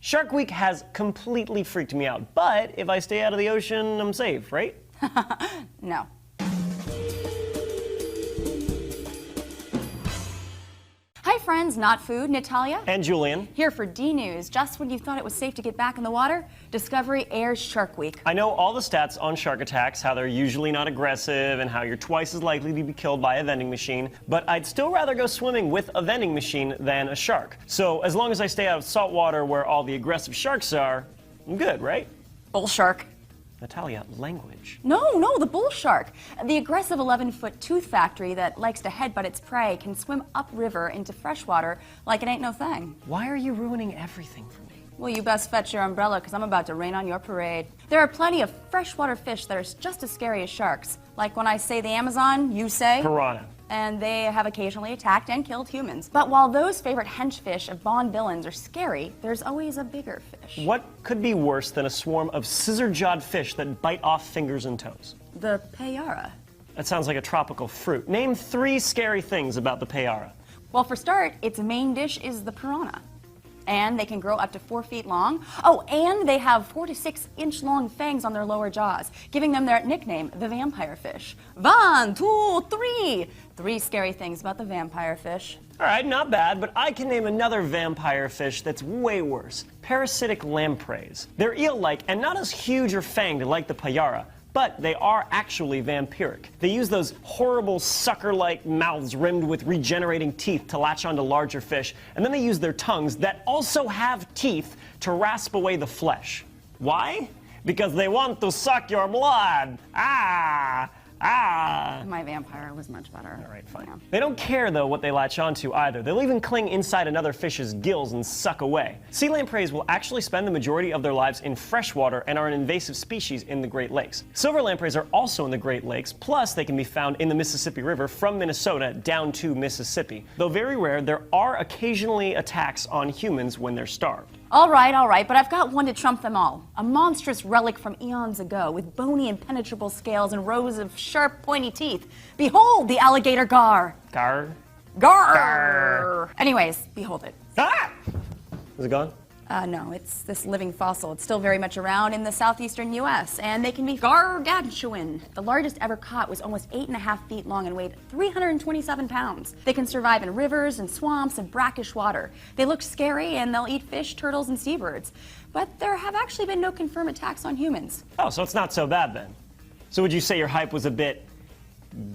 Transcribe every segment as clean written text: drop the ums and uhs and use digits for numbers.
Shark Week has completely freaked me out, but if I stay out of the ocean, I'm safe, right? No. Hi friends, Not Food, Natalia. And Julian. Here for D-News. Just when you thought it was safe to get back in the water, Discovery airs Shark Week. I know all the stats on shark attacks, how they're usually not aggressive and how you're twice as likely to be killed by a vending machine, but I'd still rather go swimming with a vending machine than a shark. So as long as I stay out of salt water where all the aggressive sharks are, I'm good, right? Bull shark. Natalia, language. No, the bull shark. The aggressive 11-foot tooth factory that likes to headbutt its prey can swim upriver into freshwater like it ain't no thing. Why are you ruining everything for me? Well, you best fetch your umbrella because I'm about to rain on your parade. There are plenty of freshwater fish that are just as scary as sharks. Like when I say the Amazon, you say? Piranha. And they have occasionally attacked and killed humans. But while those favorite henchfish of Bond villains are scary, there's always a bigger fish. What could be worse than a swarm of scissor-jawed fish that bite off fingers and toes? The payara. That sounds like a tropical fruit. Name 3 scary things about the payara. Well, for start, its main dish is the piranha. And they can grow up to 4 feet long. Oh, and they have 4 to 6 inch long fangs on their lower jaws, giving them their nickname, the vampire fish. 1, 2, 3. 3 scary things about the vampire fish. All right, not bad, but I can name another vampire fish that's way worse. Parasitic lampreys. They're eel-like and not as huge or fanged like the payara, but they are actually vampiric. They use those horrible sucker-like mouths rimmed with regenerating teeth to latch onto larger fish, and then they use their tongues that also have teeth to rasp away the flesh. Why? Because they want to suck your blood. My vampire was much better. All right, fine. Yeah. They don't care, though, what they latch onto either. They'll even cling inside another fish's gills and suck away. Sea lampreys will actually spend the majority of their lives in freshwater and are an invasive species in the Great Lakes. Silver lampreys are also in the Great Lakes, plus they can be found in the Mississippi River from Minnesota down to Mississippi. Though very rare, there are occasionally attacks on humans when they're starved. All right, but I've got one to trump them all. A monstrous relic from eons ago with bony impenetrable scales and rows of sharp pointy teeth. Behold the alligator gar. Gar? Gar! Anyways, behold it. Ah! Is it gone? No, it's this living fossil. It's still very much around in the southeastern U.S., and they can be gargantuan. The largest ever caught was almost 8.5 feet long and weighed 327 pounds. They can survive in rivers and swamps and brackish water. They look scary, and they'll eat fish, turtles, and seabirds. But there have actually been no confirmed attacks on humans. Oh, so it's not so bad then. So would you say your hype was a bit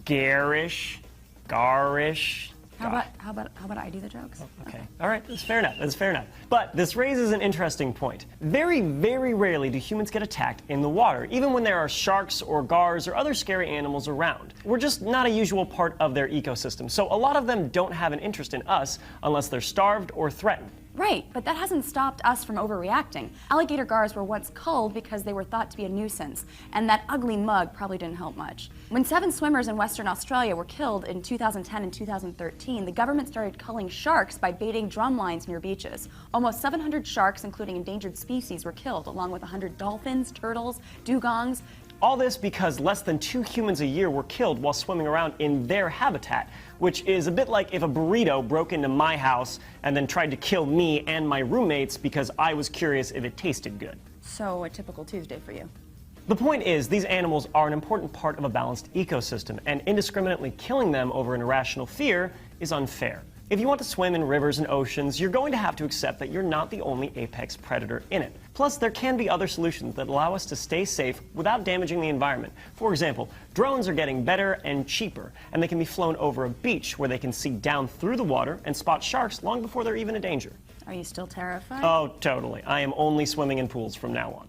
garish? Garish? How about I do the jokes? Okay. All right, that's fair enough. That's fair enough. But this raises an interesting point. Very, very rarely do humans get attacked in the water, even when there are sharks or gars or other scary animals around. We're just not a usual part of their ecosystem, so a lot of them don't have an interest in us unless they're starved or threatened. Right, but that hasn't stopped us from overreacting. Alligator gars were once culled because they were thought to be a nuisance, and that ugly mug probably didn't help much. When 7 swimmers in Western Australia were killed in 2010 and 2013, the government started culling sharks by baiting drum lines near beaches. Almost 700 sharks, including endangered species, were killed, along with 100 dolphins, turtles, dugongs. All this because less than 2 humans a year were killed while swimming around in their habitat, which is a bit like if a burrito broke into my house and then tried to kill me and my roommates because I was curious if it tasted good. So a typical Tuesday for you. The point is, these animals are an important part of a balanced ecosystem, and indiscriminately killing them over an irrational fear is unfair. If you want to swim in rivers and oceans, you're going to have to accept that you're not the only apex predator in it. Plus, there can be other solutions that allow us to stay safe without damaging the environment. For example, drones are getting better and cheaper, and they can be flown over a beach where they can see down through the water and spot sharks long before they're even a danger. Are you still terrified? Oh, totally. I am only swimming in pools from now on.